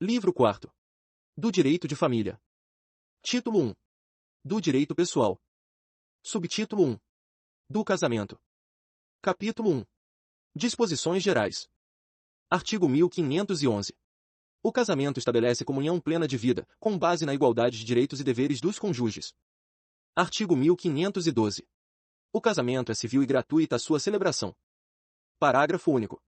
Livro 4. Do Direito de Família. Título 1. Do Direito Pessoal. Subtítulo 1. Do Casamento. Capítulo 1. Disposições Gerais. Artigo 1511. O casamento estabelece comunhão plena de vida, com base na igualdade de direitos e deveres dos cônjuges. Artigo 1512. O casamento é civil e gratuita a sua celebração. Parágrafo único.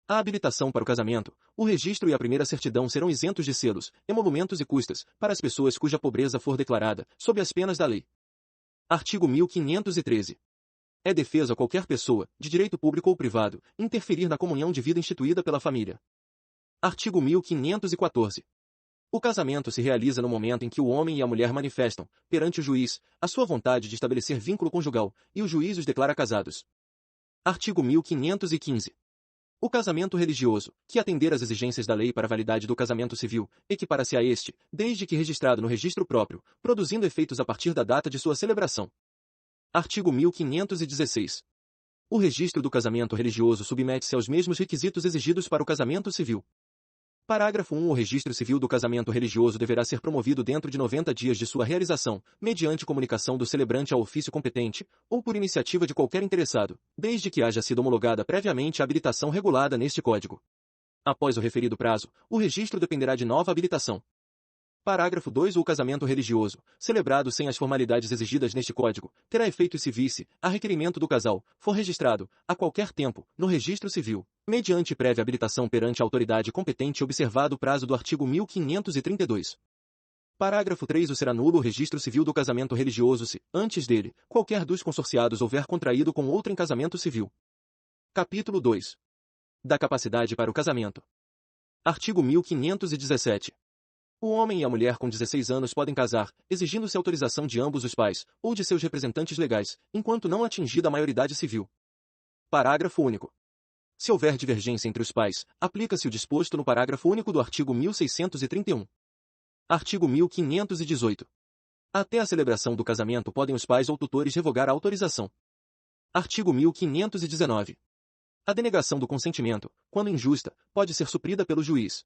A habilitação para o casamento, o registro e a primeira certidão serão isentos de selos, emolumentos e custas, para as pessoas cuja pobreza for declarada, sob as penas da lei. Artigo 1513. É defeso a qualquer pessoa, de direito público ou privado, interferir na comunhão de vida instituída pela família. Artigo 1514. O casamento se realiza no momento em que o homem e a mulher manifestam, perante o juiz, a sua vontade de estabelecer vínculo conjugal, e o juiz os declara casados. Artigo 1515. O casamento religioso, que atender às exigências da lei para a validade do casamento civil, equipara-se a este, desde que registrado no registro próprio, produzindo efeitos a partir da data de sua celebração. Artigo 1516. O registro do casamento religioso submete-se aos mesmos requisitos exigidos para o casamento civil. Parágrafo 1. O registro civil do casamento religioso deverá ser promovido dentro de 90 dias de sua realização, mediante comunicação do celebrante ao ofício competente, ou por iniciativa de qualquer interessado, desde que haja sido homologada previamente a habilitação regulada neste Código. Após o referido prazo, o registro dependerá de nova habilitação. Parágrafo 2. O casamento religioso, celebrado sem as formalidades exigidas neste Código, terá efeito se, a requerimento do casal, for registrado, a qualquer tempo, no registro civil, mediante prévia habilitação perante a autoridade competente observado o prazo do artigo 1532. Parágrafo 3. Será nulo o registro civil do casamento religioso se, antes dele, qualquer dos consorciados houver contraído com outro em casamento civil. Capítulo 2. Da capacidade para o casamento. Artigo 1517. O homem e a mulher com 16 anos podem casar, exigindo-se autorização de ambos os pais, ou de seus representantes legais, enquanto não atingida a maioridade civil. Parágrafo único. Se houver divergência entre os pais, aplica-se o disposto no parágrafo único do artigo 1631. Artigo 1518. Até a celebração do casamento podem os pais ou tutores revogar a autorização. Artigo 1519. A denegação do consentimento, quando injusta, pode ser suprida pelo juiz.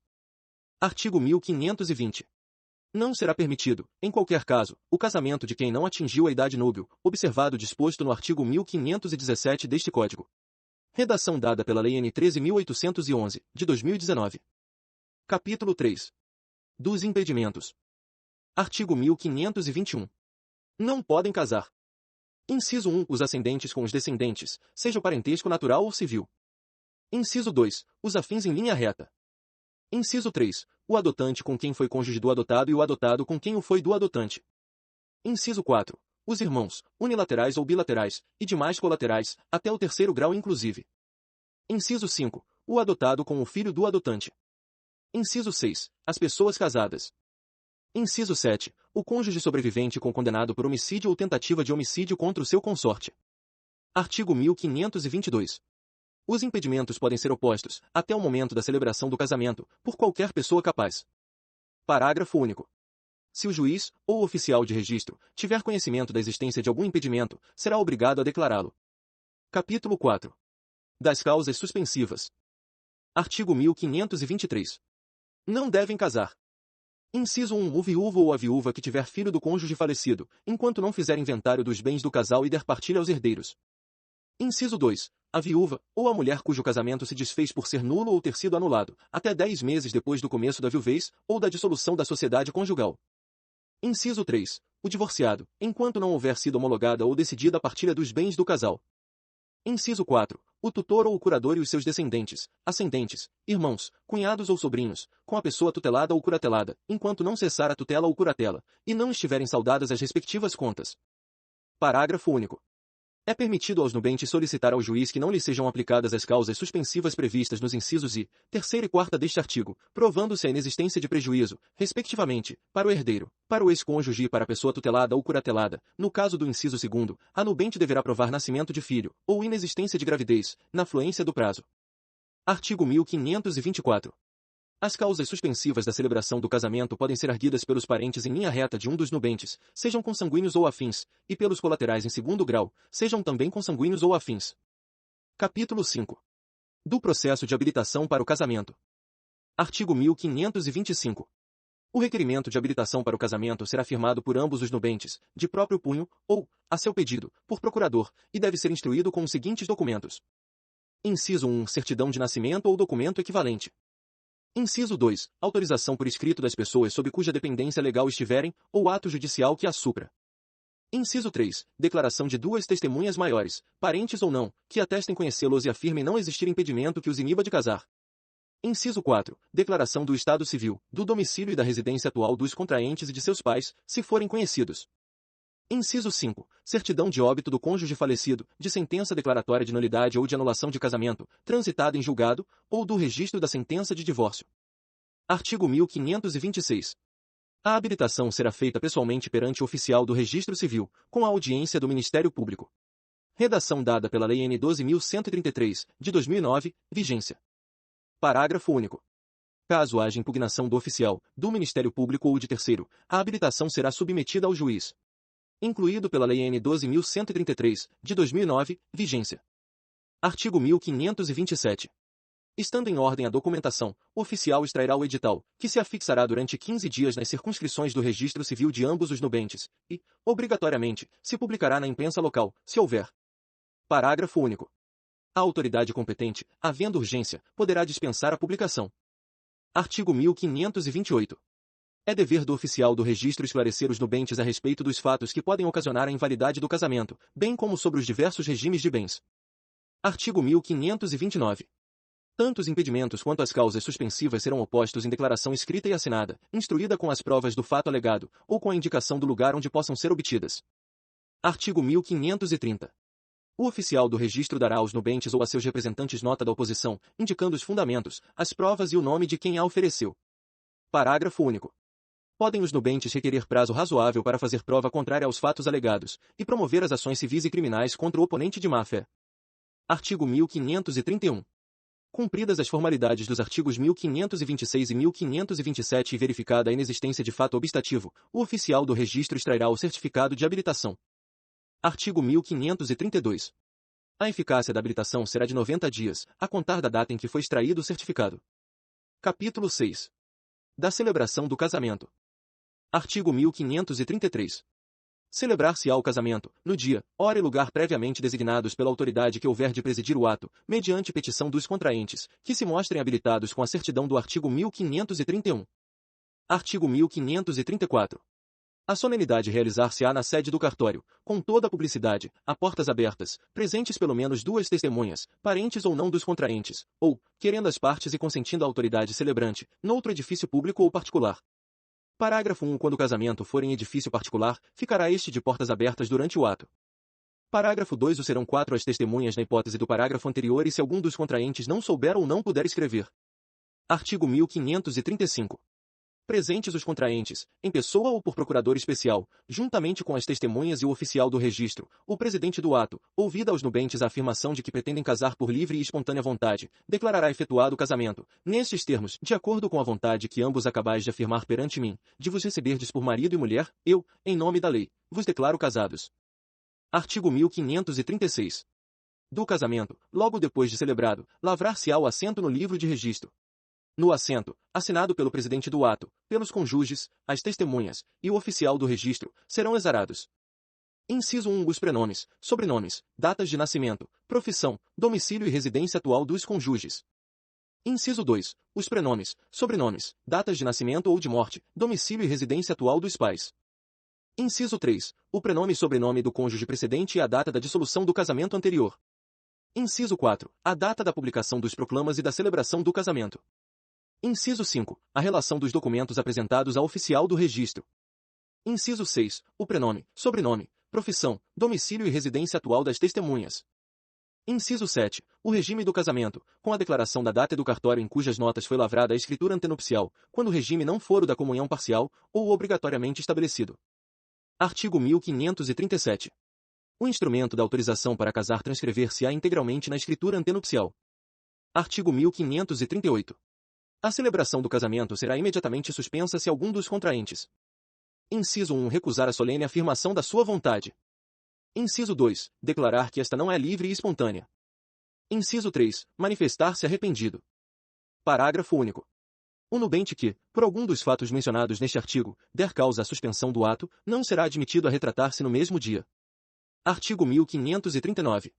Artigo 1520. Não será permitido, em qualquer caso, o casamento de quem não atingiu a idade núbil, observado o disposto no artigo 1517 deste Código. Redação dada pela Lei N. 13.811, de 2019. Capítulo 3. Dos impedimentos. Artigo 1521. Não podem casar. Inciso 1. Os ascendentes com os descendentes, seja o parentesco natural ou civil. Inciso 2. Os afins em linha reta. Inciso 3. O adotante com quem foi cônjuge do adotado e o adotado com quem o foi do adotante. Inciso 4. Os irmãos, unilaterais ou bilaterais, e demais colaterais, até o terceiro grau inclusive. Inciso 5. O adotado com o filho do adotante. Inciso 6. As pessoas casadas. Inciso 7. O cônjuge sobrevivente com condenado por homicídio ou tentativa de homicídio contra o seu consorte. Artigo 1522. Os impedimentos podem ser opostos, até o momento da celebração do casamento, por qualquer pessoa capaz. Parágrafo único. Se o juiz, ou oficial de registro, tiver conhecimento da existência de algum impedimento, será obrigado a declará-lo. Capítulo 4. Das causas suspensivas. Artigo 1523. Não devem casar. Inciso 1. O viúvo ou a viúva que tiver filho do cônjuge falecido, enquanto não fizer inventário dos bens do casal e der partilha aos herdeiros. Inciso 2. A viúva, ou a mulher cujo casamento se desfez por ser nulo ou ter sido anulado, até 10 meses depois do começo da viuvez, ou da dissolução da sociedade conjugal. Inciso 3. O divorciado, enquanto não houver sido homologada ou decidida a partilha dos bens do casal. Inciso 4. O tutor ou o curador e os seus descendentes, ascendentes, irmãos, cunhados ou sobrinhos, com a pessoa tutelada ou curatelada, enquanto não cessar a tutela ou curatela, e não estiverem saldadas as respectivas contas. Parágrafo único. É permitido aos nubentes solicitar ao juiz que não lhe sejam aplicadas as causas suspensivas previstas nos incisos I, 3ª e 4ª deste artigo, provando-se a inexistência de prejuízo, respectivamente, para o herdeiro, para o ex-cônjuge e para a pessoa tutelada ou curatelada. No caso do inciso 2º, a nubente deverá provar nascimento de filho, ou inexistência de gravidez, na fluência do prazo. Artigo 1524. As causas suspensivas da celebração do casamento podem ser arguidas pelos parentes em linha reta de um dos nubentes, sejam consanguíneos ou afins, e pelos colaterais em segundo grau, sejam também consanguíneos ou afins. Capítulo 5. Do processo de habilitação para o casamento. Artigo 1525. O requerimento de habilitação para o casamento será firmado por ambos os nubentes, de próprio punho, ou, a seu pedido, por procurador, e deve ser instruído com os seguintes documentos. Inciso 1. Certidão de nascimento ou documento equivalente. Inciso 2. Autorização por escrito das pessoas sob cuja dependência legal estiverem, ou ato judicial que as supra. Inciso 3. Declaração de duas testemunhas maiores, parentes ou não, que atestem conhecê-los e afirmem não existir impedimento que os iniba de casar. Inciso 4. Declaração do estado civil, do domicílio e da residência atual dos contraentes e de seus pais, se forem conhecidos. Inciso 5. Certidão de óbito do cônjuge falecido, de sentença declaratória de nulidade ou de anulação de casamento, transitada em julgado, ou do registro da sentença de divórcio. Artigo 1526. A habilitação será feita pessoalmente perante o oficial do Registro Civil, com a audiência do Ministério Público. Redação dada pela Lei N. 12.133, de 2009, vigência. Parágrafo único. Caso haja impugnação do oficial, do Ministério Público ou de terceiro, a habilitação será submetida ao juiz. Incluído pela Lei N. 12.133, de 2009, vigência. Artigo 1527. Estando em ordem a documentação, o oficial extrairá o edital, que se afixará durante 15 dias nas circunscrições do registro civil de ambos os nubentes, e, obrigatoriamente, se publicará na imprensa local, se houver. Parágrafo único. A autoridade competente, havendo urgência, poderá dispensar a publicação. Artigo 1528. É dever do oficial do registro esclarecer os nubentes a respeito dos fatos que podem ocasionar a invalidade do casamento, bem como sobre os diversos regimes de bens. Artigo 1529. Tanto os impedimentos quanto as causas suspensivas serão opostos em declaração escrita e assinada, instruída com as provas do fato alegado, ou com a indicação do lugar onde possam ser obtidas. Artigo 1530. O oficial do registro dará aos nubentes ou a seus representantes nota da oposição, indicando os fundamentos, as provas e o nome de quem a ofereceu. Parágrafo único. Podem os nubentes requerer prazo razoável para fazer prova contrária aos fatos alegados, e promover as ações civis e criminais contra o oponente de má-fé. Artigo 1531. Cumpridas as formalidades dos artigos 1526 e 1527 e verificada a inexistência de fato obstativo, o oficial do registro extrairá o certificado de habilitação. Artigo 1532. A eficácia da habilitação será de 90 dias, a contar da data em que foi extraído o certificado. Capítulo 6. Da celebração do casamento. Artigo 1533. Celebrar-se-á o casamento, no dia, hora e lugar previamente designados pela autoridade que houver de presidir o ato, mediante petição dos contraentes, que se mostrem habilitados com a certidão do artigo 1531. Artigo 1534. A solenidade realizar-se-á na sede do cartório, com toda a publicidade, a portas abertas, presentes pelo menos duas testemunhas, parentes ou não dos contraentes, ou, querendo as partes e consentindo a autoridade celebrante, noutro edifício público ou particular. Parágrafo 1. Quando o casamento for em edifício particular, ficará este de portas abertas durante o ato. Parágrafo 2. O serão 4 as testemunhas na hipótese do parágrafo anterior e se algum dos contraentes não souber ou não puder escrever. Artigo 1535. Presentes os contraentes, em pessoa ou por procurador especial, juntamente com as testemunhas e o oficial do registro, o presidente do ato, ouvida aos nubentes a afirmação de que pretendem casar por livre e espontânea vontade, declarará efetuado o casamento, nestes termos, de acordo com a vontade que ambos acabais de afirmar perante mim, de vos receberdes por marido e mulher, eu, em nome da lei, vos declaro casados. Artigo 1536. Do casamento, logo depois de celebrado, lavrar-se-á o assento no livro de registro. No assento, assinado pelo presidente do ato, pelos cônjuges, as testemunhas e o oficial do registro, serão exarados. Inciso 1. Os prenomes, sobrenomes, datas de nascimento, profissão, domicílio e residência atual dos cônjuges. Inciso 2. Os prenomes, sobrenomes, datas de nascimento ou de morte, domicílio e residência atual dos pais. Inciso 3. O prenome e sobrenome do cônjuge precedente e a data da dissolução do casamento anterior. Inciso 4. A data da publicação dos proclamas e da celebração do casamento. Inciso 5. A relação dos documentos apresentados ao oficial do registro. Inciso 6. O prenome, sobrenome, profissão, domicílio e residência atual das testemunhas. Inciso 7. O regime do casamento, com a declaração da data e do cartório em cujas notas foi lavrada a escritura antenupcial, quando o regime não for o da comunhão parcial, ou obrigatoriamente estabelecido. Artigo 1537. O instrumento da autorização para casar transcrever-se-á integralmente na escritura antenupcial. Artigo 1538. A celebração do casamento será imediatamente suspensa se algum dos contraentes. Inciso 1. Recusar a solene afirmação da sua vontade. Inciso 2. Declarar que esta não é livre e espontânea. Inciso 3. Manifestar-se arrependido. Parágrafo único. O nubente que, por algum dos fatos mencionados neste artigo, der causa à suspensão do ato, não será admitido a retratar-se no mesmo dia. Artigo 1539.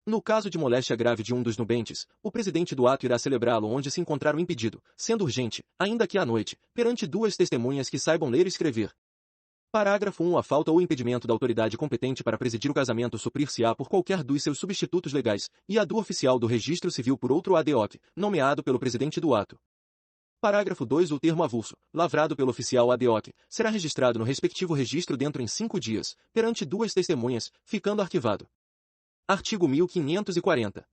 No caso de moléstia grave de um dos nubentes, o presidente do ato irá celebrá-lo onde se encontrar o impedido, sendo urgente, ainda que à noite, perante duas testemunhas que saibam ler e escrever. Parágrafo 1. A falta ou impedimento da autoridade competente para presidir o casamento suprir-se-á por qualquer dos seus substitutos legais, e a do oficial do registro civil por outro ad-hoc, nomeado pelo presidente do ato. Parágrafo 2. O termo avulso, lavrado pelo oficial ad-hoc, será registrado no respectivo registro dentro em 5 dias, perante duas testemunhas, ficando arquivado. Artigo 1540.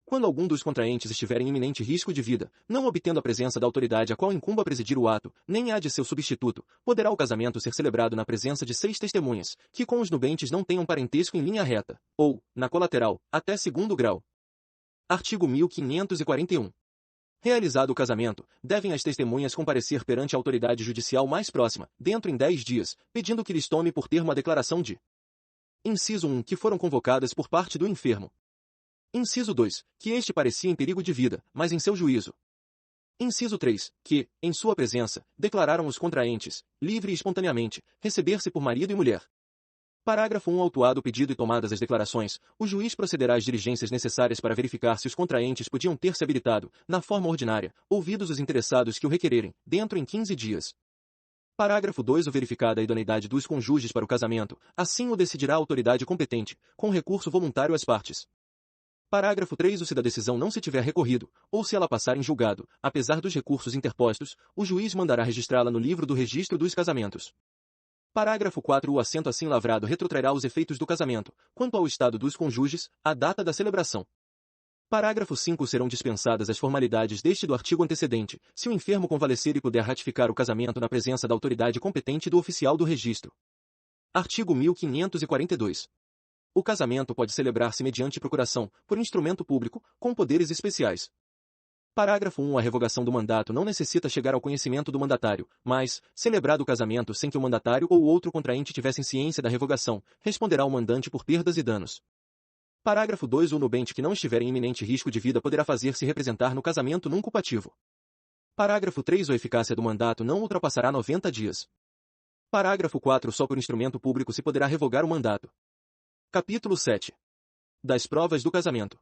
Quando algum dos contraentes estiver em iminente risco de vida, não obtendo a presença da autoridade a qual incumba presidir o ato, nem a de seu substituto, poderá o casamento ser celebrado na presença de 6 testemunhas, que com os nubentes não tenham parentesco em linha reta, ou, na colateral, até 2º grau. Artigo 1541. Realizado o casamento, devem as testemunhas comparecer perante a autoridade judicial mais próxima, dentro em 10 dias, pedindo que lhes tome por termo a declaração de Inciso 1. Que foram convocadas por parte do enfermo. Inciso 2. Que este parecia em perigo de vida, mas em seu juízo. Inciso 3. Que, em sua presença, declararam os contraentes, livre e espontaneamente, receber-se por marido e mulher. Parágrafo 1. Autuado o pedido e tomadas as declarações, o juiz procederá às diligências necessárias para verificar se os contraentes podiam ter-se habilitado, na forma ordinária, ouvidos os interessados que o requererem, dentro em 15 dias. Parágrafo 2. O verificada a idoneidade dos cônjuges para o casamento, assim o decidirá a autoridade competente, com recurso voluntário às partes. Parágrafo 3. Se da decisão não se tiver recorrido, ou se ela passar em julgado, apesar dos recursos interpostos, o juiz mandará registrá-la no livro do registro dos casamentos. Parágrafo 4. O assento assim lavrado retrotrairá os efeitos do casamento, quanto ao estado dos cônjuges, à data da celebração. Parágrafo 5. Serão dispensadas as formalidades deste do artigo antecedente, se o enfermo convalescer e puder ratificar o casamento na presença da autoridade competente e do oficial do registro. Artigo 1542. O casamento pode celebrar-se mediante procuração, por instrumento público, com poderes especiais. Parágrafo 1. A revogação do mandato não necessita chegar ao conhecimento do mandatário, mas, celebrado o casamento sem que o mandatário ou outro contraente tivessem ciência da revogação, responderá o mandante por perdas e danos. Parágrafo 2. O nubente que não estiver em iminente risco de vida poderá fazer-se representar no casamento num culpativo. Parágrafo 3. A eficácia do mandato não ultrapassará 90 dias. Parágrafo 4. Só por instrumento público se poderá revogar o mandato. Capítulo 7. Das provas do casamento.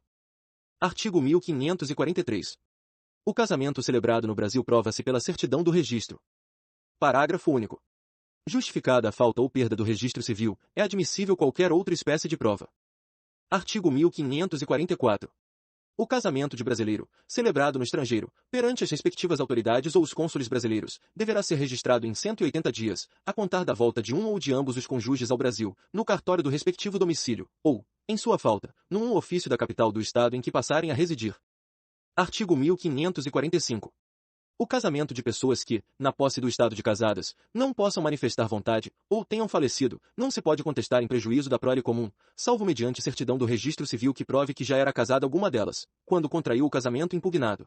Artigo 1543. O casamento celebrado no Brasil prova-se pela certidão do registro. Parágrafo único. Justificada a falta ou perda do registro civil, é admissível qualquer outra espécie de prova. Artigo 1544. O casamento de brasileiro, celebrado no estrangeiro, perante as respectivas autoridades ou os cônsules brasileiros, deverá ser registrado em 180 dias, a contar da volta de um ou de ambos os cônjuges ao Brasil, no cartório do respectivo domicílio, ou, em sua falta, num ofício da capital do estado em que passarem a residir. Artigo 1545. O casamento de pessoas que, na posse do estado de casadas, não possam manifestar vontade, ou tenham falecido, não se pode contestar em prejuízo da prole comum, salvo mediante certidão do registro civil que prove que já era casada alguma delas, quando contraiu o casamento impugnado.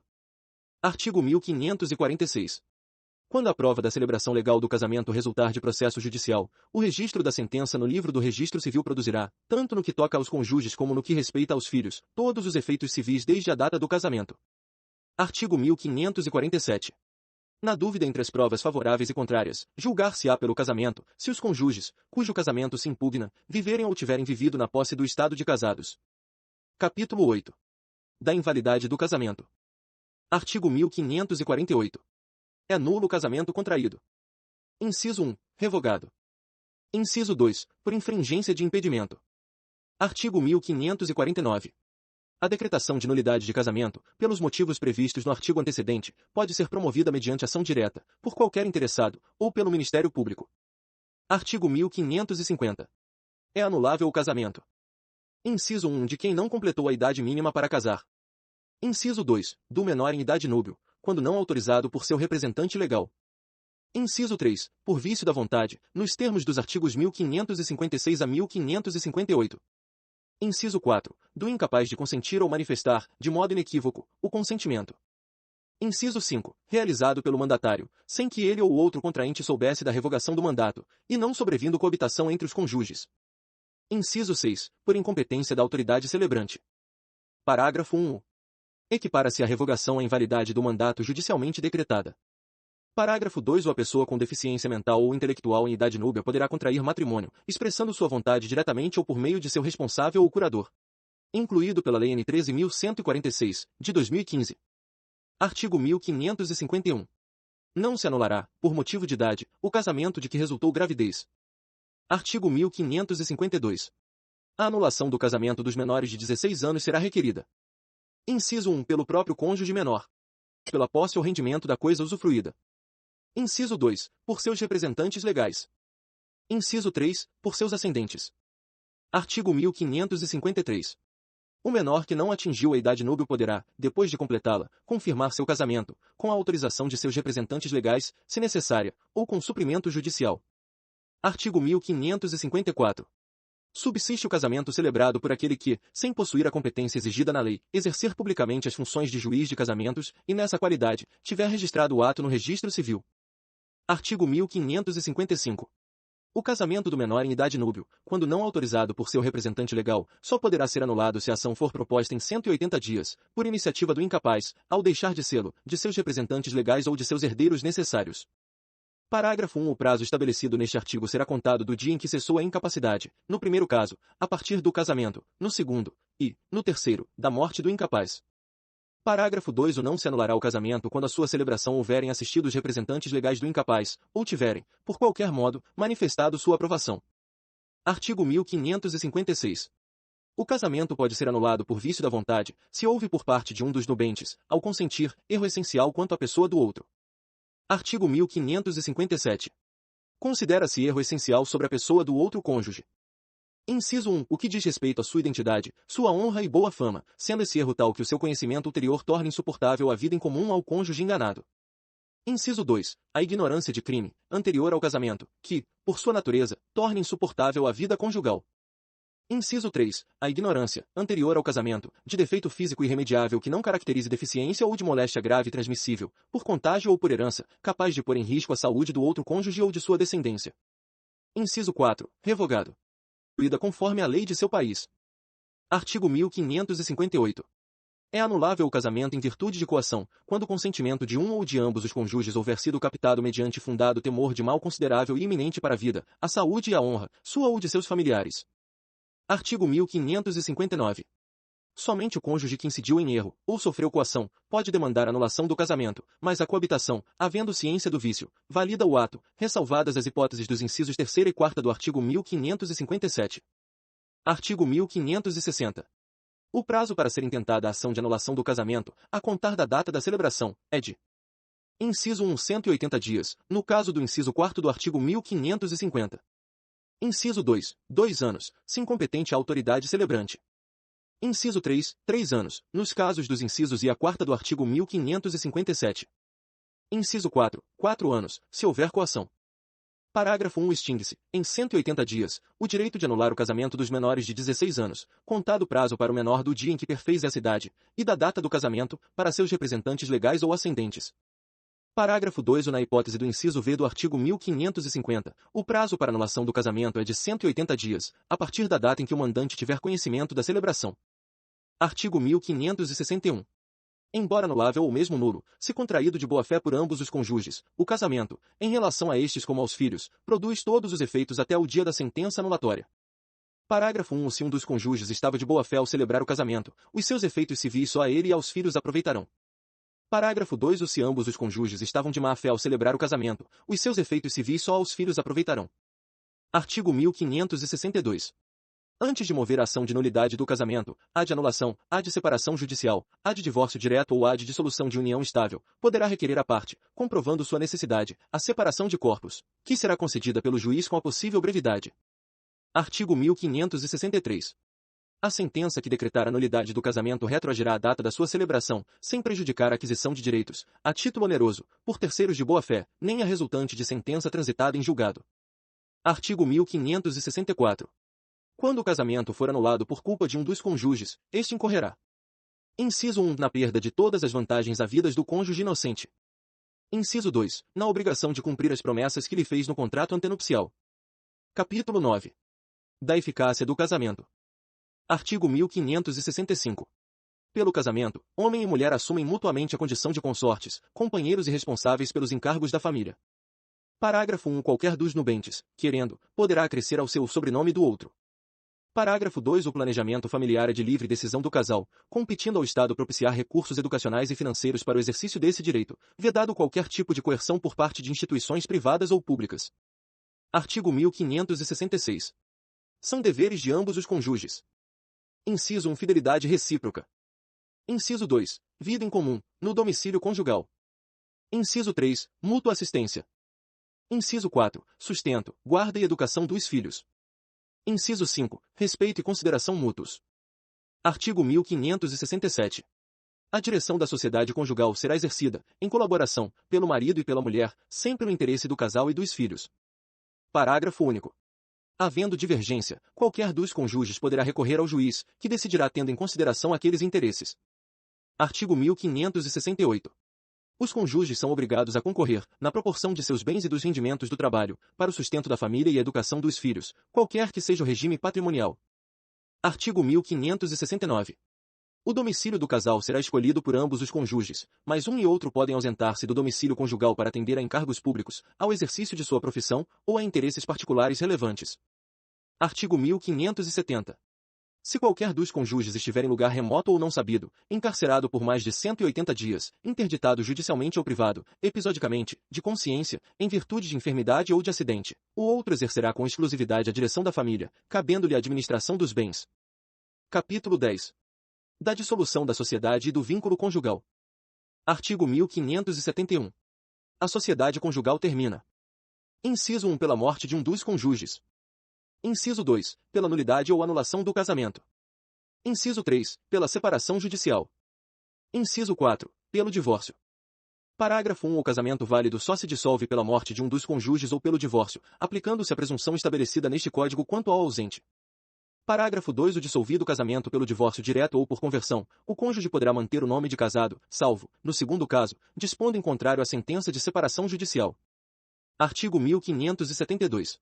Artigo 1546. Quando a prova da celebração legal do casamento resultar de processo judicial, o registro da sentença no livro do registro civil produzirá, tanto no que toca aos cônjuges como no que respeita aos filhos, todos os efeitos civis desde a data do casamento. Artigo 1547. Na dúvida entre as provas favoráveis e contrárias, julgar-se-á pelo casamento, se os cônjuges, cujo casamento se impugna, viverem ou tiverem vivido na posse do estado de casados. Capítulo 8. Da invalidade do casamento. Artigo 1548. É nulo o casamento contraído. Inciso 1. Revogado. Inciso 2. Por infringência de impedimento. Artigo 1549. A decretação de nulidade de casamento, pelos motivos previstos no artigo antecedente, pode ser promovida mediante ação direta, por qualquer interessado, ou pelo Ministério Público. Artigo 1550. É anulável o casamento. Inciso 1. De quem não completou a idade mínima para casar. Inciso 2. Do menor em idade núbil, quando não autorizado por seu representante legal. Inciso 3. Por vício da vontade, nos termos dos artigos 1556 a 1558. Inciso 4. Do incapaz de consentir ou manifestar, de modo inequívoco, o consentimento. Inciso 5. Realizado pelo mandatário, sem que ele ou outro contraente soubesse da revogação do mandato, e não sobrevindo coabitação entre os cônjuges. Inciso 6. Por incompetência da autoridade celebrante. Parágrafo 1. Equipara-se a revogação à invalidade do mandato judicialmente decretada. Parágrafo 2. A pessoa com deficiência mental ou intelectual em idade núbia poderá contrair matrimônio, expressando sua vontade diretamente ou por meio de seu responsável ou curador. Incluído pela Lei N. 13.146, de 2015. Artigo 1551. Não se anulará, por motivo de idade, o casamento de que resultou gravidez. Artigo 1552. A anulação do casamento dos menores de 16 anos será requerida. Inciso 1. Pelo próprio cônjuge menor. Pela posse ou rendimento da coisa usufruída. Inciso 2. Por seus representantes legais. Inciso 3. Por seus ascendentes. Artigo 1553. O menor que não atingiu a idade núbil poderá, depois de completá-la, confirmar seu casamento, com a autorização de seus representantes legais, se necessária, ou com suprimento judicial. Artigo 1554. Subsiste o casamento celebrado por aquele que, sem possuir a competência exigida na lei, exercer publicamente as funções de juiz de casamentos e, nessa qualidade, tiver registrado o ato no registro civil. Artigo 1555. O casamento do menor em idade núbil, quando não autorizado por seu representante legal, só poderá ser anulado se a ação for proposta em 180 dias, por iniciativa do incapaz, ao deixar de sê-lo, de seus representantes legais ou de seus herdeiros necessários. Parágrafo 1. O prazo estabelecido neste artigo será contado do dia em que cessou a incapacidade, no primeiro caso, a partir do casamento, no segundo, e, no terceiro, da morte do incapaz. Parágrafo 2. O não se anulará o casamento quando a sua celebração houverem assistido os representantes legais do incapaz, ou tiverem, por qualquer modo, manifestado sua aprovação. Artigo 1556. O casamento pode ser anulado por vício da vontade, se houve por parte de um dos nubentes, ao consentir, erro essencial quanto à pessoa do outro. Artigo 1557. Considera-se erro essencial sobre a pessoa do outro cônjuge. Inciso 1. O que diz respeito à sua identidade, sua honra e boa fama, sendo esse erro tal que o seu conhecimento ulterior torne insuportável a vida em comum ao cônjuge enganado. Inciso 2. A ignorância de crime, anterior ao casamento, que, por sua natureza, torne insuportável a vida conjugal. Inciso 3. A ignorância, anterior ao casamento, de defeito físico irremediável que não caracterize deficiência ou de moléstia grave e transmissível, por contágio ou por herança, capaz de pôr em risco a saúde do outro cônjuge ou de sua descendência. Inciso 4. Revogado. Conforme a lei de seu país. Artigo 1558. É anulável o casamento em virtude de coação, quando o consentimento de um ou de ambos os cônjuges houver sido captado mediante fundado temor de mal considerável e iminente para a vida, a saúde e a honra, sua ou de seus familiares. Artigo 1559. Somente o cônjuge que incidiu em erro, ou sofreu coação, pode demandar anulação do casamento, mas a coabitação, havendo ciência do vício, valida o ato, ressalvadas as hipóteses dos incisos 3º e 4º do artigo 1557. Artigo 1560. O prazo para ser intentada a ação de anulação do casamento, a contar da data da celebração, é de inciso 1. 180 dias, no caso do inciso 4º do artigo 1550. Inciso 2. 2 anos, se incompetente a autoridade celebrante. Inciso 3. 3 anos, nos casos dos incisos e a 4ª do artigo 1557. Inciso 4. 4 anos, se houver coação. Parágrafo 1. Extingue-se, em 180 dias, o direito de anular o casamento dos menores de 16 anos, contado o prazo para o menor do dia em que perfez essa idade, e da data do casamento, para seus representantes legais ou ascendentes. Parágrafo 2. Na hipótese do inciso V do artigo 1550, o prazo para anulação do casamento é de 180 dias, a partir da data em que o mandante tiver conhecimento da celebração. Artigo 1561. Embora anulável ou mesmo nulo, se contraído de boa-fé por ambos os cônjuges, o casamento, em relação a estes como aos filhos, produz todos os efeitos até o dia da sentença anulatória. Parágrafo 1. Se um dos cônjuges estava de boa-fé ao celebrar o casamento, os seus efeitos civis só a ele e aos filhos aproveitarão. Parágrafo 2. Se ambos os cônjuges estavam de má-fé ao celebrar o casamento, os seus efeitos civis só aos filhos aproveitarão. Artigo 1562. Antes de mover a ação de nulidade do casamento, há de anulação, há de separação judicial, há de divórcio direto ou há de dissolução de união estável, poderá requerer a parte, comprovando sua necessidade, a separação de corpos, que será concedida pelo juiz com a possível brevidade. Artigo 1563. A sentença que decretar a nulidade do casamento retroagirá a data da sua celebração, sem prejudicar a aquisição de direitos, a título oneroso, por terceiros de boa-fé, nem a resultante de sentença transitada em julgado. Artigo 1564. Quando o casamento for anulado por culpa de um dos cônjuges, este incorrerá. Inciso 1. Na perda de todas as vantagens havidas do cônjuge inocente. Inciso 2. Na obrigação de cumprir as promessas que lhe fez no contrato antenupcial. Capítulo 9. Da eficácia do casamento. Artigo 1565. Pelo casamento, homem e mulher assumem mutuamente a condição de consortes, companheiros e responsáveis pelos encargos da família. Parágrafo 1. Qualquer dos nubentes, querendo, poderá acrescer ao seu sobrenome do outro. Parágrafo 2. O planejamento familiar é de livre decisão do casal, competindo ao Estado propiciar recursos educacionais e financeiros para o exercício desse direito, vedado qualquer tipo de coerção por parte de instituições privadas ou públicas. Artigo 1566. São deveres de ambos os cônjuges. Inciso 1. Fidelidade recíproca. Inciso 2. Vida em comum, no domicílio conjugal. Inciso 3. Mútua assistência. Inciso 4. Sustento, guarda e educação dos filhos. Inciso 5. Respeito e consideração mútuos. Artigo 1567. A direção da sociedade conjugal será exercida, em colaboração, pelo marido e pela mulher, sempre no interesse do casal e dos filhos. Parágrafo único. Havendo divergência, qualquer dos cônjuges poderá recorrer ao juiz, que decidirá tendo em consideração aqueles interesses. Artigo 1568. Os cônjuges são obrigados a concorrer, na proporção de seus bens e dos rendimentos do trabalho, para o sustento da família e a educação dos filhos, qualquer que seja o regime patrimonial. Artigo 1569. O domicílio do casal será escolhido por ambos os cônjuges, mas um e outro podem ausentar-se do domicílio conjugal para atender a encargos públicos, ao exercício de sua profissão, ou a interesses particulares relevantes. Artigo 1570. Se qualquer dos cônjuges estiver em lugar remoto ou não sabido, encarcerado por mais de 180 dias, interditado judicialmente ou privado, episodicamente, de consciência, em virtude de enfermidade ou de acidente, o outro exercerá com exclusividade a direção da família, cabendo-lhe a administração dos bens. Capítulo 10. Da dissolução da sociedade e do vínculo conjugal. Artigo 1571. A sociedade conjugal termina. Inciso 1. Pela morte de um dos cônjuges. Inciso 2. Pela nulidade ou anulação do casamento. Inciso 3. Pela separação judicial. Inciso 4. Pelo divórcio. Parágrafo 1. O casamento válido só se dissolve pela morte de um dos cônjuges ou pelo divórcio, aplicando-se a presunção estabelecida neste Código quanto ao ausente. Parágrafo 2. O dissolvido casamento pelo divórcio direto ou por conversão, o cônjuge poderá manter o nome de casado, salvo, no segundo caso, dispondo em contrário à sentença de separação judicial. Artigo 1572.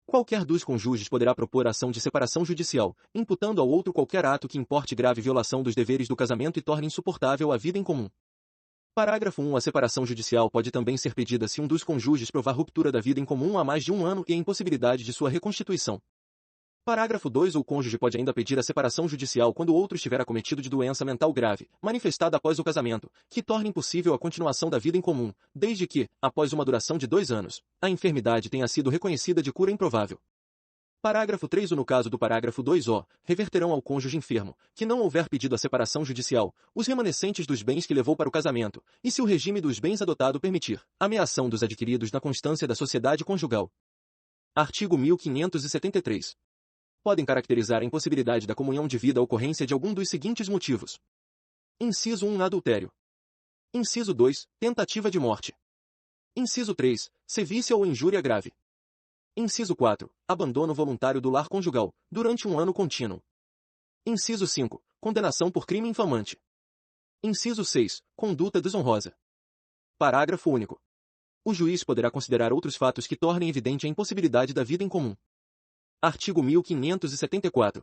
Qualquer dos cônjuges poderá propor ação de separação judicial, imputando ao outro qualquer ato que importe grave violação dos deveres do casamento e torne insuportável a vida em comum. Parágrafo 1. A separação judicial pode também ser pedida se um dos cônjuges provar ruptura da vida em comum há mais de um ano e a impossibilidade de sua reconstituição. Parágrafo 2. O cônjuge pode ainda pedir a separação judicial quando o outro estiver acometido de doença mental grave, manifestada após o casamento, que torne impossível a continuação da vida em comum, desde que, após uma duração de 2 anos, a enfermidade tenha sido reconhecida de cura improvável. Parágrafo 3. No caso do parágrafo 2-O, reverterão ao cônjuge enfermo, que não houver pedido a separação judicial, os remanescentes dos bens que levou para o casamento, e se o regime dos bens adotado permitir, ameação dos adquiridos na constância da sociedade conjugal. Artigo 1573. Podem caracterizar a impossibilidade da comunhão de vida a ocorrência de algum dos seguintes motivos. Inciso 1. Adultério. Inciso 2. Tentativa de morte. Inciso 3. Sevícia ou injúria grave. Inciso 4. Abandono voluntário do lar conjugal, durante um ano contínuo. Inciso 5. Condenação por crime infamante. Inciso 6. Conduta desonrosa. Parágrafo único. O juiz poderá considerar outros fatos que tornem evidente a impossibilidade da vida em comum. Artigo 1574.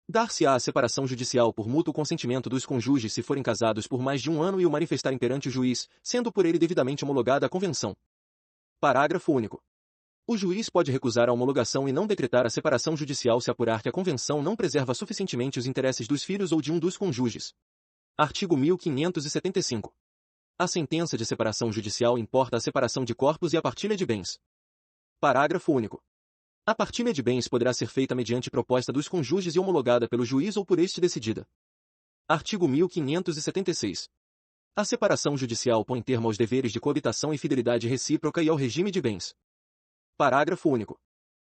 Dar-se-á a separação judicial por mútuo consentimento dos cônjuges se forem casados por mais de um ano e o manifestarem perante o juiz, sendo por ele devidamente homologada a convenção. Parágrafo único. O juiz pode recusar a homologação e não decretar a separação judicial se apurar que a convenção não preserva suficientemente os interesses dos filhos ou de um dos cônjuges. Artigo 1575. A sentença de separação judicial importa a separação de corpos e a partilha de bens. Parágrafo único. A partilha de bens poderá ser feita mediante proposta dos cônjuges e homologada pelo juiz ou por este decidida. Artigo 1576. A separação judicial põe termo aos deveres de coabitação e fidelidade recíproca e ao regime de bens. Parágrafo único.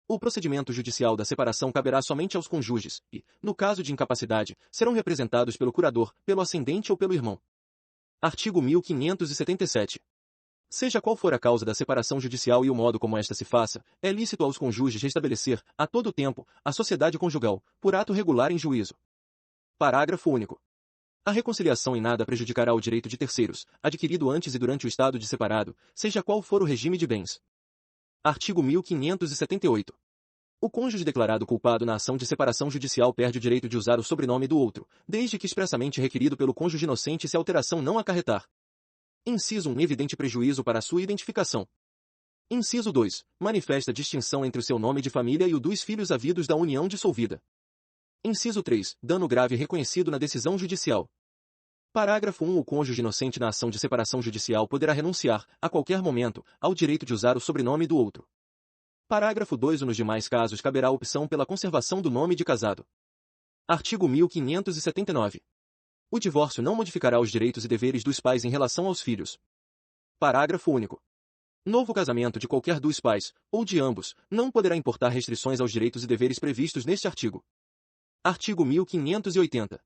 O procedimento judicial da separação caberá somente aos cônjuges e, no caso de incapacidade, serão representados pelo curador, pelo ascendente ou pelo irmão. Artigo 1577. Seja qual for a causa da separação judicial e o modo como esta se faça, é lícito aos cônjuges restabelecer, a todo tempo, a sociedade conjugal, por ato regular em juízo. Parágrafo único. A reconciliação em nada prejudicará o direito de terceiros, adquirido antes e durante o estado de separado, seja qual for o regime de bens. Artigo 1578. O cônjuge declarado culpado na ação de separação judicial perde o direito de usar o sobrenome do outro, desde que expressamente requerido pelo cônjuge inocente se a alteração não acarretar. Inciso 1. Evidente prejuízo para sua identificação. Inciso 2. Manifesta distinção entre o seu nome de família e o dos filhos havidos da união dissolvida. Inciso 3. Dano grave reconhecido na decisão judicial. Parágrafo 1. O cônjuge inocente na ação de separação judicial poderá renunciar, a qualquer momento, ao direito de usar o sobrenome do outro. Parágrafo 2. Nos demais casos caberá a opção pela conservação do nome de casado. Artigo 1579. O divórcio não modificará os direitos e deveres dos pais em relação aos filhos. Parágrafo único. Novo casamento de qualquer dos pais, ou de ambos, não poderá importar restrições aos direitos e deveres previstos neste artigo. Artigo 1580.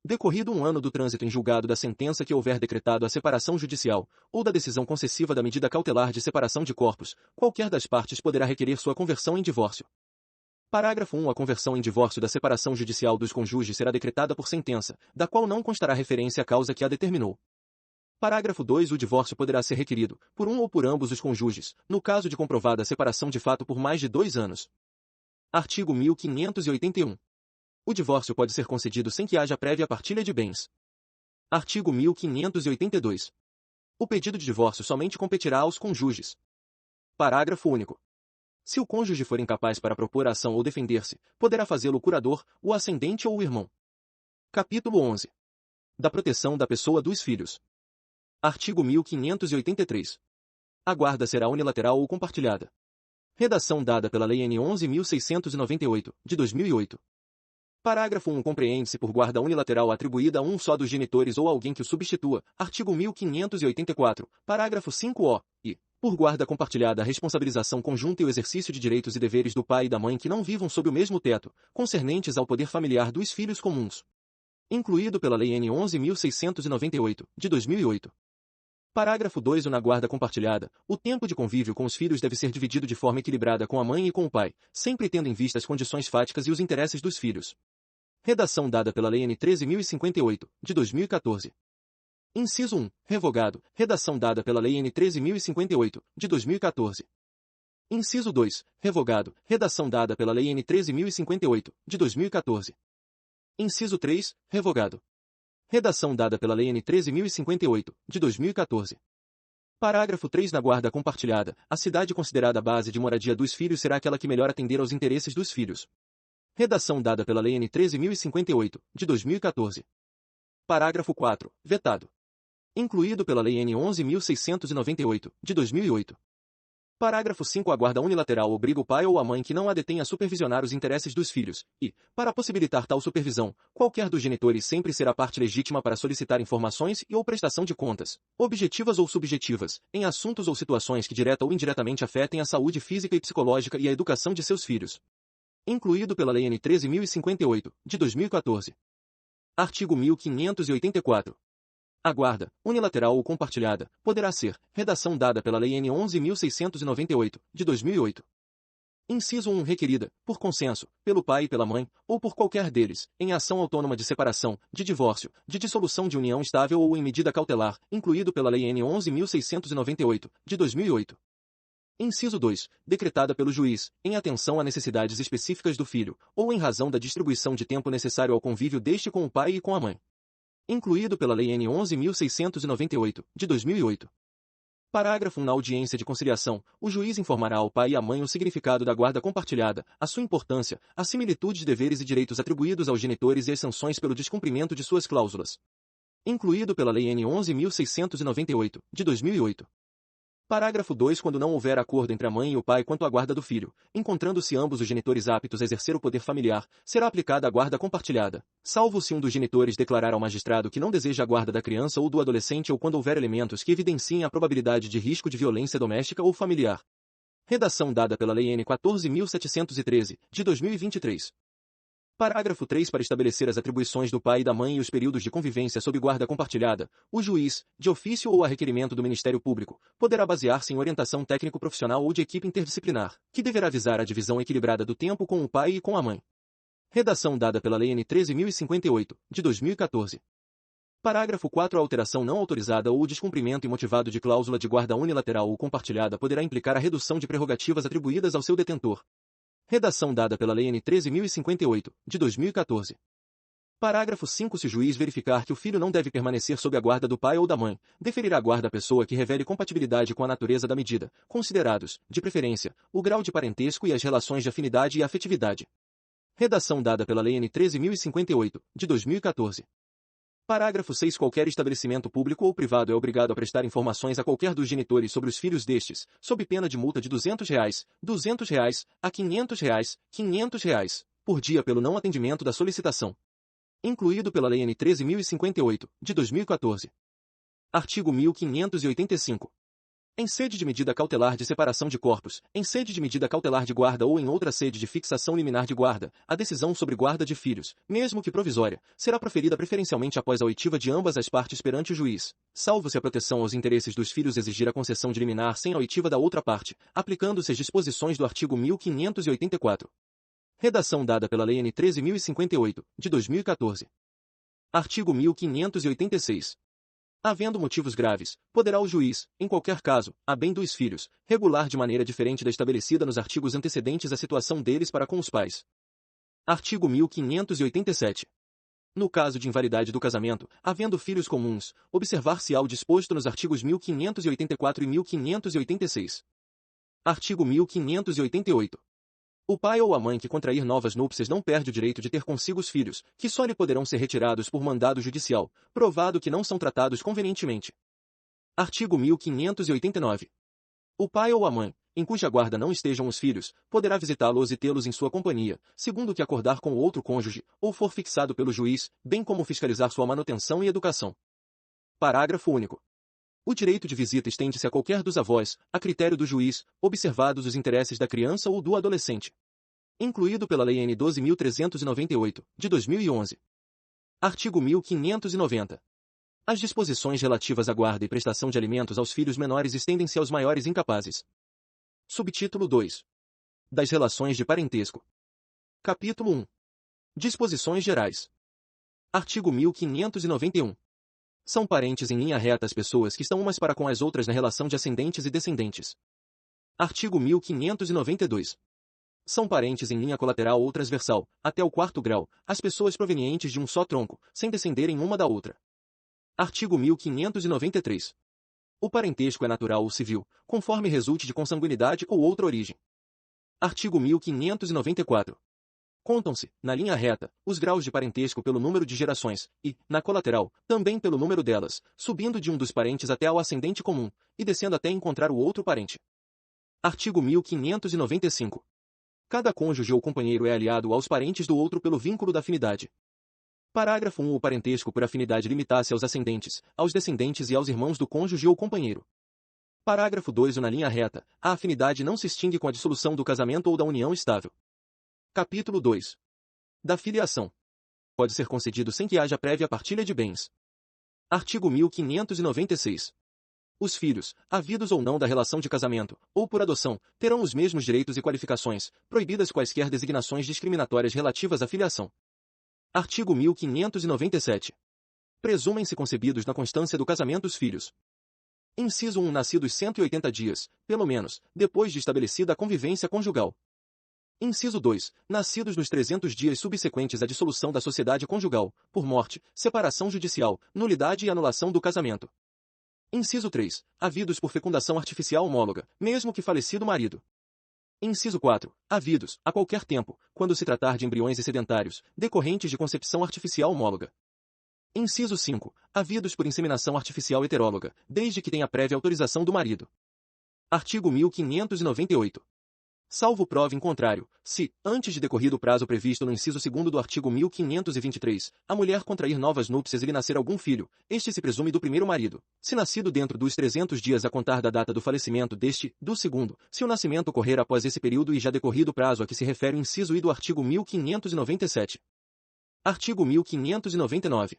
Decorrido um ano do trânsito em julgado da sentença que houver decretado a separação judicial, ou da decisão concessiva da medida cautelar de separação de corpos, qualquer das partes poderá requerer sua conversão em divórcio. Parágrafo 1. A conversão em divórcio da separação judicial dos cônjuges será decretada por sentença, da qual não constará referência à causa que a determinou. Parágrafo 2. O divórcio poderá ser requerido, por um ou por ambos os cônjuges, no caso de comprovada a separação de fato por mais de 2 anos. Artigo 1581. O divórcio pode ser concedido sem que haja prévia partilha de bens. Artigo 1582. O pedido de divórcio somente competirá aos cônjuges. Parágrafo único. Se o cônjuge for incapaz para propor a ação ou defender-se, poderá fazê-lo o curador, o ascendente ou o irmão. Capítulo 11. Da proteção da pessoa dos filhos. Artigo 1583. A guarda será unilateral ou compartilhada. Redação dada pela Lei N. 11.698, de 2008. Parágrafo 1. Compreende-se por guarda unilateral atribuída a um só dos genitores ou alguém que o substitua. Artigo 1584, parágrafo 5-O, e, por guarda compartilhada a responsabilização conjunta e o exercício de direitos e deveres do pai e da mãe que não vivam sob o mesmo teto, concernentes ao poder familiar dos filhos comuns. Incluído pela Lei N. 11.698, de 2008. Parágrafo 2. Na guarda compartilhada, o tempo de convívio com os filhos deve ser dividido de forma equilibrada com a mãe e com o pai, sempre tendo em vista as condições fáticas e os interesses dos filhos. Redação dada pela Lei N. 13.058, de 2014. Inciso 1. Revogado. Redação dada pela Lei N. 13.058, de 2014. Inciso 2. Revogado. Redação dada pela Lei N. 13.058, de 2014. Inciso 3. Revogado. Redação dada pela Lei N. 13.058, de 2014. Parágrafo 3. Na guarda compartilhada, a cidade considerada a base de moradia dos filhos será aquela que melhor atender aos interesses dos filhos. Redação dada pela Lei N. 13.058, de 2014. Parágrafo 4. Vetado. Incluído pela Lei N. 11.698, de 2008. Parágrafo 5. A guarda unilateral obriga o pai ou a mãe que não a detém a supervisionar os interesses dos filhos, e, para possibilitar tal supervisão, qualquer dos genitores sempre será parte legítima para solicitar informações e ou prestação de contas, objetivas ou subjetivas, em assuntos ou situações que direta ou indiretamente afetem a saúde física e psicológica e a educação de seus filhos. Incluído pela Lei N. 13.058, de 2014. Artigo 1584. A guarda, unilateral ou compartilhada, poderá ser, redação dada pela Lei N. 11.698, de 2008. Inciso 1. Requerida, por consenso, pelo pai e pela mãe, ou por qualquer deles, em ação autônoma de separação, de divórcio, de dissolução de união estável ou em medida cautelar, incluído pela Lei N. 11.698, de 2008. Inciso 2. Decretada pelo juiz, em atenção a necessidades específicas do filho, ou em razão da distribuição de tempo necessário ao convívio deste com o pai e com a mãe. Incluído pela Lei N. 11.698, de 2008. Parágrafo 1. Na audiência de conciliação, o juiz informará ao pai e à mãe o significado da guarda compartilhada, a sua importância, a similitude de deveres e direitos atribuídos aos genitores e as sanções pelo descumprimento de suas cláusulas. Incluído pela Lei N. 11.698, de 2008. Parágrafo 2. Quando não houver acordo entre a mãe e o pai quanto à guarda do filho, encontrando-se ambos os genitores aptos a exercer o poder familiar, será aplicada a guarda compartilhada, salvo se um dos genitores declarar ao magistrado que não deseja a guarda da criança ou do adolescente ou quando houver elementos que evidenciem a probabilidade de risco de violência doméstica ou familiar. Redação dada pela Lei N. 14.713, de 2023. Parágrafo 3. Para estabelecer as atribuições do pai e da mãe e os períodos de convivência sob guarda compartilhada, o juiz, de ofício ou a requerimento do Ministério Público, poderá basear-se em orientação técnico-profissional ou de equipe interdisciplinar, que deverá visar a divisão equilibrada do tempo com o pai e com a mãe. Redação dada pela Lei N. 13.058, de 2014. Parágrafo 4. A alteração não autorizada ou o descumprimento imotivado de cláusula de guarda unilateral ou compartilhada poderá implicar a redução de prerrogativas atribuídas ao seu detentor. Redação dada pela Lei N. 13.058, de 2014. Parágrafo 5. Se o juiz verificar que o filho não deve permanecer sob a guarda do pai ou da mãe, deferirá a guarda à pessoa que revele compatibilidade com a natureza da medida, considerados, de preferência, o grau de parentesco e as relações de afinidade e afetividade. Redação dada pela Lei N. 13.058, de 2014. Parágrafo 6. Qualquer estabelecimento público ou privado é obrigado a prestar informações a qualquer dos genitores sobre os filhos destes, sob pena de multa de R$ 200 a R$ 500 por dia pelo não atendimento da solicitação. Incluído pela Lei N. 13.058, de 2014. Artigo 1585. Em sede de medida cautelar de separação de corpos, em sede de medida cautelar de guarda ou em outra sede de fixação liminar de guarda, a decisão sobre guarda de filhos, mesmo que provisória, será proferida preferencialmente após a oitiva de ambas as partes perante o juiz, salvo se a proteção aos interesses dos filhos exigir a concessão de liminar sem a oitiva da outra parte, aplicando-se as disposições do artigo 1584. Redação dada pela Lei N. 13.058, de 2014. Artigo 1586. Havendo motivos graves, poderá o juiz, em qualquer caso, a bem dos filhos, regular de maneira diferente da estabelecida nos artigos antecedentes a situação deles para com os pais. Artigo 1587. No caso de invalidade do casamento, havendo filhos comuns, observar-se-á o disposto nos artigos 1584 e 1586. Artigo 1588. O pai ou a mãe que contrair novas núpcias não perde o direito de ter consigo os filhos, que só lhe poderão ser retirados por mandado judicial, provado que não são tratados convenientemente. Artigo 1589. O pai ou a mãe, em cuja guarda não estejam os filhos, poderá visitá-los e tê-los em sua companhia, segundo o que acordar com o outro cônjuge, ou for fixado pelo juiz, bem como fiscalizar sua manutenção e educação. Parágrafo único. O direito de visita estende-se a qualquer dos avós, a critério do juiz, observados os interesses da criança ou do adolescente. Incluído pela Lei N. 12.398, de 2011. Artigo 1590. As disposições relativas à guarda e prestação de alimentos aos filhos menores estendem-se aos maiores incapazes. Subtítulo 2. Das relações de parentesco. Capítulo 1. Disposições gerais. Artigo 1591. São parentes em linha reta as pessoas que estão umas para com as outras na relação de ascendentes e descendentes. Artigo 1592. São parentes em linha colateral ou transversal, até o quarto grau, as pessoas provenientes de um só tronco, sem descenderem uma da outra. Artigo 1593. O parentesco é natural ou civil, conforme resulte de consanguinidade ou outra origem. Artigo 1594. Contam-se, na linha reta, os graus de parentesco pelo número de gerações, e, na colateral, também pelo número delas, subindo de um dos parentes até ao ascendente comum, e descendo até encontrar o outro parente. Artigo 1595. Cada cônjuge ou companheiro é aliado aos parentes do outro pelo vínculo da afinidade. Parágrafo 1. O parentesco por afinidade limita-se aos ascendentes, aos descendentes e aos irmãos do cônjuge ou companheiro. Parágrafo 2. Na linha reta, a afinidade não se extingue com a dissolução do casamento ou da união estável. Capítulo 2. Da filiação. Pode ser concedido sem que haja prévia partilha de bens. Artigo 1596. Os filhos, havidos ou não da relação de casamento, ou por adoção, terão os mesmos direitos e qualificações, proibidas quaisquer designações discriminatórias relativas à filiação. Artigo 1597. Presumem-se concebidos na constância do casamento os filhos. Inciso 1. Nascidos 180 dias, pelo menos, depois de estabelecida a convivência conjugal. Inciso 2. Nascidos nos 300 dias subsequentes à dissolução da sociedade conjugal, por morte, separação judicial, nulidade e anulação do casamento. Inciso 3. Havidos por fecundação artificial homóloga, mesmo que falecido marido. Inciso 4. Havidos, a qualquer tempo, quando se tratar de embriões excedentários, decorrentes de concepção artificial homóloga. Inciso 5. Havidos por inseminação artificial heteróloga, desde que tenha prévia autorização do marido. Artigo 1598. Salvo prova em contrário, se, antes de decorrido o prazo previsto no inciso 2º do artigo 1523, a mulher contrair novas núpcias e lhe nascer algum filho, este se presume do primeiro marido, se nascido dentro dos 300 dias a contar da data do falecimento deste, do segundo, se o nascimento ocorrer após esse período e já decorrido o prazo a que se refere o inciso I do artigo 1597. Artigo 1599.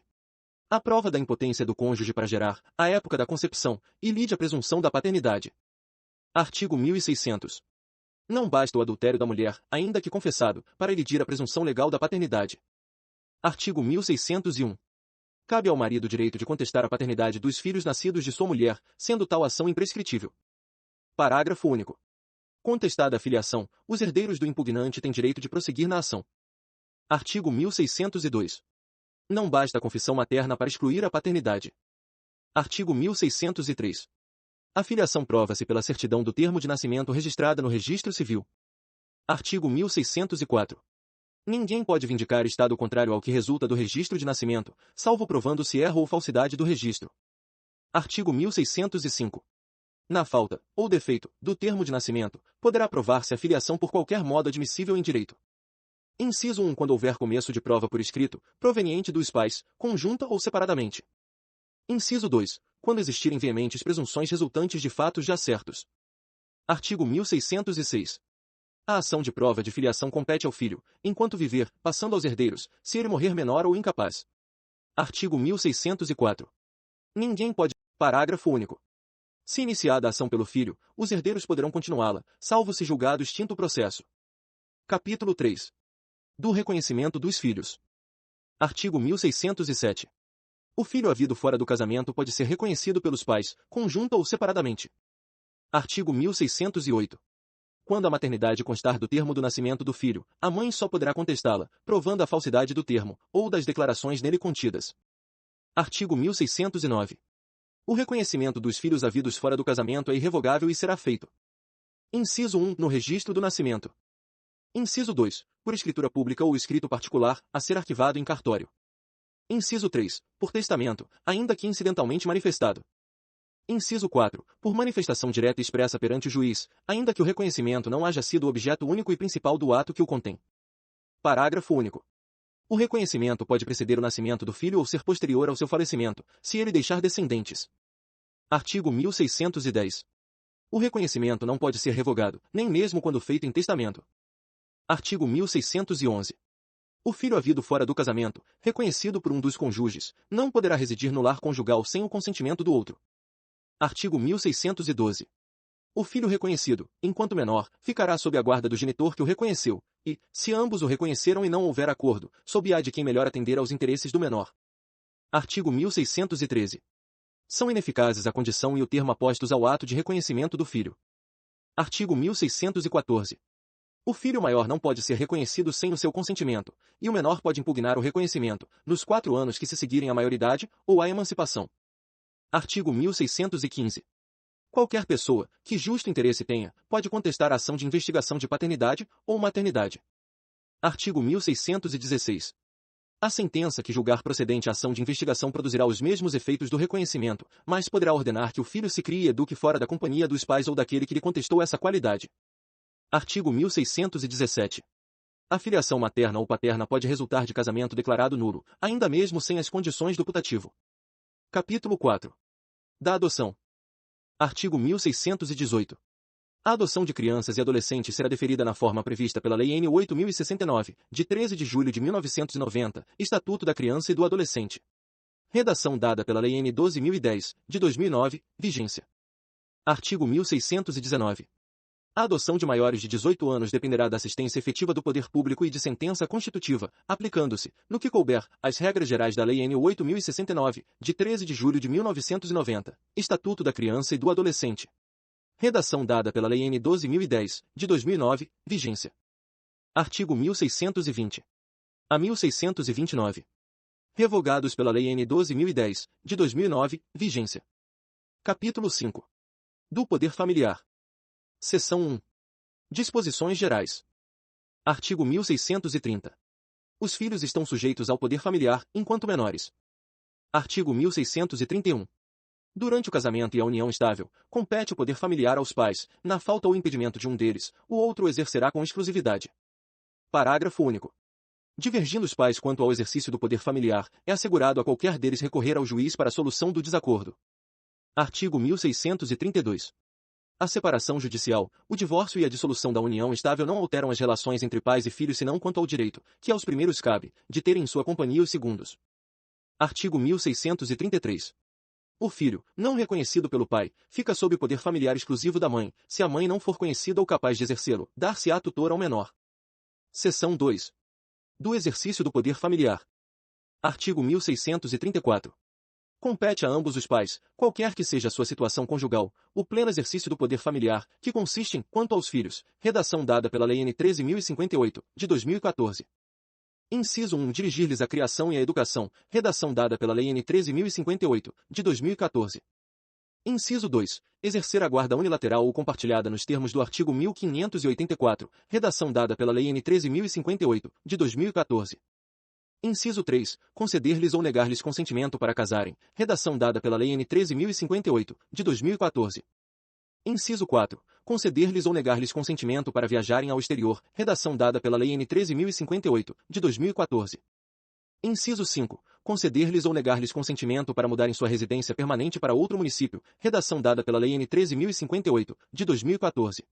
A prova da impotência do cônjuge para gerar, à época da concepção, e lide a presunção da paternidade. Artigo 1600. Não basta o adultério da mulher, ainda que confessado, para elidir a presunção legal da paternidade. Artigo 1601. Cabe ao marido o direito de contestar a paternidade dos filhos nascidos de sua mulher, sendo tal ação imprescritível. Parágrafo único. Contestada a filiação, os herdeiros do impugnante têm direito de prosseguir na ação. Artigo 1602. Não basta a confissão materna para excluir a paternidade. Artigo 1603. A filiação prova-se pela certidão do termo de nascimento registrada no Registro Civil. Artigo 1604. Ninguém pode vindicar estado contrário ao que resulta do registro de nascimento, salvo provando-se erro ou falsidade do registro. Artigo 1605. Na falta, ou defeito, do termo de nascimento, poderá provar-se a filiação por qualquer modo admissível em direito. Inciso 1. Quando houver começo de prova por escrito, proveniente dos pais, conjunta ou separadamente. Inciso 2. Quando existirem veementes presunções resultantes de fatos já certos. Artigo 1606. A ação de prova de filiação compete ao filho, enquanto viver, passando aos herdeiros, se ele morrer menor ou incapaz. Artigo 1604. Ninguém pode. Parágrafo único. Se iniciada a ação pelo filho, os herdeiros poderão continuá-la, salvo se julgado extinto o processo. Capítulo 3. Do reconhecimento dos filhos. Artigo 1607. O filho havido fora do casamento pode ser reconhecido pelos pais, conjunta ou separadamente. Artigo 1608. Quando a maternidade constar do termo do nascimento do filho, a mãe só poderá contestá-la, provando a falsidade do termo, ou das declarações nele contidas. Artigo 1609. O reconhecimento dos filhos havidos fora do casamento é irrevogável e será feito. Inciso 1. No registro do nascimento. Inciso 2. Por escritura pública ou escrito particular, a ser arquivado em cartório. Inciso 3. Por testamento, ainda que incidentalmente manifestado. Inciso 4. Por manifestação direta expressa perante o juiz, ainda que o reconhecimento não haja sido o objeto único e principal do ato que o contém. Parágrafo único. O reconhecimento pode preceder o nascimento do filho ou ser posterior ao seu falecimento, se ele deixar descendentes. Artigo 1610. O reconhecimento não pode ser revogado, nem mesmo quando feito em testamento. Artigo 1611. O filho havido fora do casamento, reconhecido por um dos cônjuges, não poderá residir no lar conjugal sem o consentimento do outro. Artigo 1612. O filho reconhecido, enquanto menor, ficará sob a guarda do genitor que o reconheceu, e, se ambos o reconheceram e não houver acordo, sob a de quem melhor atender aos interesses do menor. Artigo 1613. São ineficazes a condição e o termo apostos ao ato de reconhecimento do filho. Artigo 1614. O filho maior não pode ser reconhecido sem o seu consentimento, e o menor pode impugnar o reconhecimento, nos 4 anos que se seguirem à maioridade, ou à emancipação. Artigo 1615. Qualquer pessoa, que justo interesse tenha, pode contestar a ação de investigação de paternidade ou maternidade. Artigo 1616. A sentença que julgar procedente a ação de investigação produzirá os mesmos efeitos do reconhecimento, mas poderá ordenar que o filho se crie e eduque fora da companhia dos pais ou daquele que lhe contestou essa qualidade. Artigo 1617. A filiação materna ou paterna pode resultar de casamento declarado nulo, ainda mesmo sem as condições do putativo. Capítulo 4. Da adoção. Artigo 1618. A adoção de crianças e adolescentes será deferida na forma prevista pela Lei N. 8.069, de 13 de julho de 1990, Estatuto da Criança e do Adolescente. Redação dada pela Lei N. 12.010, de 2009, vigência. Artigo 1619. A adoção de maiores de 18 anos dependerá da assistência efetiva do poder público e de sentença constitutiva, aplicando-se, no que couber, as regras gerais da Lei N. 8.069, de 13 de julho de 1990, Estatuto da Criança e do Adolescente. Redação dada pela Lei N. 12.010, de 2009, vigência. Artigo 1620. A 1629. Revogados pela Lei N. 12.010, de 2009, vigência. Capítulo 5. Do Poder Familiar. Seção 1. Disposições gerais. Artigo 1630. Os filhos estão sujeitos ao poder familiar, enquanto menores. Artigo 1631. Durante o casamento e a união estável, compete o poder familiar aos pais, na falta ou impedimento de um deles, o outro o exercerá com exclusividade. Parágrafo único. Divergindo os pais quanto ao exercício do poder familiar, é assegurado a qualquer deles recorrer ao juiz para a solução do desacordo. Artigo 1632. A separação judicial, o divórcio e a dissolução da união estável não alteram as relações entre pais e filhos senão quanto ao direito, que aos primeiros cabe, de terem em sua companhia os segundos. Artigo 1633. O filho, não reconhecido pelo pai, fica sob o poder familiar exclusivo da mãe, se a mãe não for conhecida ou capaz de exercê-lo, dar-se-á tutor ao menor. Seção 2. Do exercício do poder familiar. Artigo 1634. Compete a ambos os pais, qualquer que seja a sua situação conjugal, o pleno exercício do poder familiar, que consiste em, quanto aos filhos, redação dada pela Lei N. 13.058, de 2014. Inciso 1. Dirigir-lhes a criação e a educação, redação dada pela Lei N. 13.058, de 2014. Inciso 2. Exercer a guarda unilateral ou compartilhada nos termos do artigo 1584, redação dada pela Lei N. 13.058, de 2014. Inciso 3. Conceder-lhes ou negar-lhes consentimento para casarem, redação dada pela Lei N. 13.058, de 2014. Inciso 4. Conceder-lhes ou negar-lhes consentimento para viajarem ao exterior, redação dada pela Lei N. 13.058, de 2014. Inciso 5. Conceder-lhes ou negar-lhes consentimento para mudarem sua residência permanente para outro município, redação dada pela Lei N. 13.058, de 2014.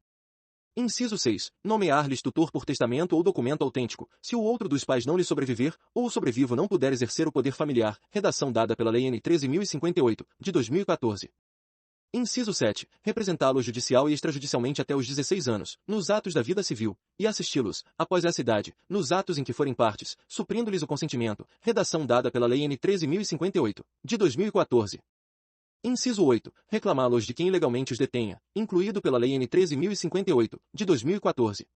Inciso 6. Nomear-lhes tutor por testamento ou documento autêntico, se o outro dos pais não lhe sobreviver, ou o sobrevivo não puder exercer o poder familiar, redação dada pela Lei N. 13.058, de 2014. Inciso 7. Representá-los judicial e extrajudicialmente até os 16 anos, nos atos da vida civil, e assisti-los, após essa idade, nos atos em que forem partes, suprindo-lhes o consentimento, redação dada pela Lei N. 13.058, de 2014. Inciso 8. Reclamá-los de quem ilegalmente os detenha, incluído pela Lei N. 13.058, de 2014.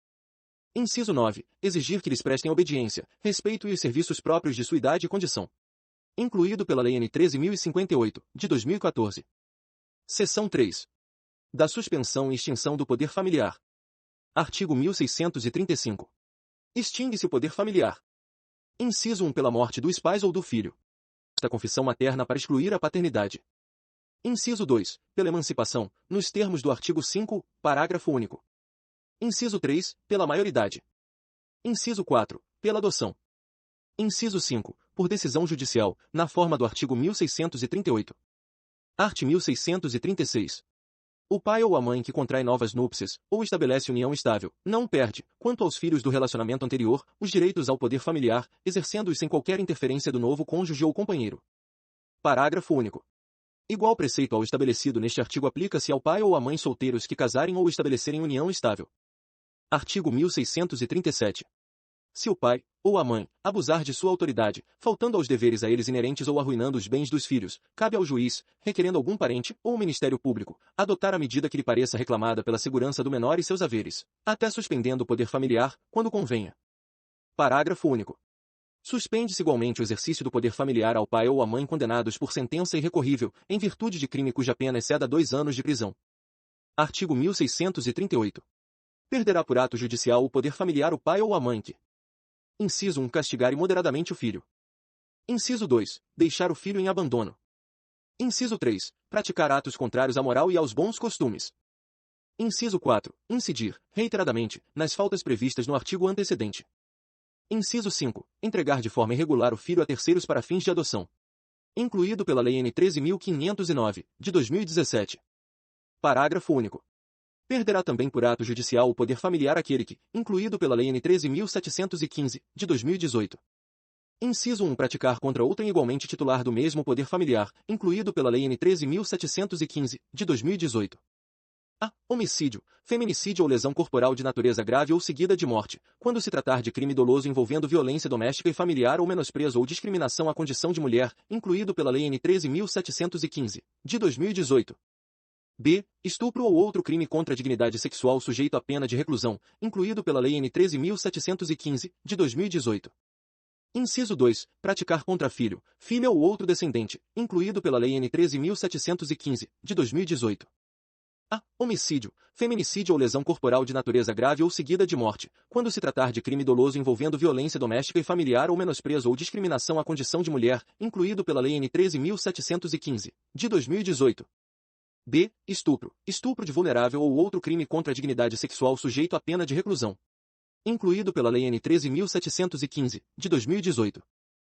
Inciso 9. Exigir que lhes prestem obediência, respeito e os serviços próprios de sua idade e condição, incluído pela Lei N. 13.058, de 2014. Seção 3. Da suspensão e extinção do poder familiar. Artigo 1635. Extingue-se o poder familiar. Inciso 1. Pela morte dos pais ou do filho. Da confissão materna para excluir a paternidade. Inciso 2. Pela emancipação, nos termos do artigo 5, parágrafo único. Inciso 3. Pela maioridade. Inciso 4. Pela adoção. Inciso 5. Por decisão judicial, na forma do artigo 1638. Art. 1636. O pai ou a mãe que contrai novas núpcias, ou estabelece união estável, não perde, quanto aos filhos do relacionamento anterior, os direitos ao poder familiar, exercendo-os sem qualquer interferência do novo cônjuge ou companheiro. Parágrafo único. Igual preceito ao estabelecido neste artigo aplica-se ao pai ou à mãe solteiros que casarem ou estabelecerem união estável. Artigo 1637. Se o pai, ou a mãe, abusar de sua autoridade, faltando aos deveres a eles inerentes ou arruinando os bens dos filhos, cabe ao juiz, requerendo algum parente, ou o Ministério Público, adotar a medida que lhe pareça reclamada pela segurança do menor e seus haveres, até suspendendo o poder familiar, quando convenha. Parágrafo único. Suspende-se igualmente o exercício do poder familiar ao pai ou à mãe condenados por sentença irrecorrível, em virtude de crime cuja pena exceda 2 anos de prisão. Artigo 1638. Perderá por ato judicial o poder familiar o pai ou a mãe que: Inciso 1. Castigar imoderadamente o filho. Inciso 2. Deixar o filho em abandono. Inciso 3. Praticar atos contrários à moral e aos bons costumes. Inciso 4. Incidir, reiteradamente, nas faltas previstas no artigo antecedente. Inciso 5. Entregar de forma irregular o filho a terceiros para fins de adoção, incluído pela Lei N. 13.509, de 2017. Parágrafo único. Perderá também por ato judicial o poder familiar aquele que, incluído pela Lei N. 13.715, de 2018. Inciso 1. Praticar contra outrem igualmente titular do mesmo poder familiar, incluído pela Lei N. 13.715, de 2018. A. Homicídio, feminicídio ou lesão corporal de natureza grave ou seguida de morte, quando se tratar de crime doloso envolvendo violência doméstica e familiar ou menosprezo ou discriminação à condição de mulher, incluído pela Lei N. 13.715, de 2018. B. Estupro ou outro crime contra a dignidade sexual sujeito à pena de reclusão, incluído pela Lei N. 13.715, de 2018. Inciso 2. Praticar contra filho, filha ou outro descendente, incluído pela Lei N. 13.715, de 2018. A. Homicídio, feminicídio ou lesão corporal de natureza grave ou seguida de morte, quando se tratar de crime doloso envolvendo violência doméstica e familiar ou menosprezo ou discriminação à condição de mulher, incluído pela Lei N. 13.715, de 2018. B. Estupro, estupro de vulnerável ou outro crime contra a dignidade sexual sujeito à pena de reclusão, incluído pela Lei N. 13.715, de 2018.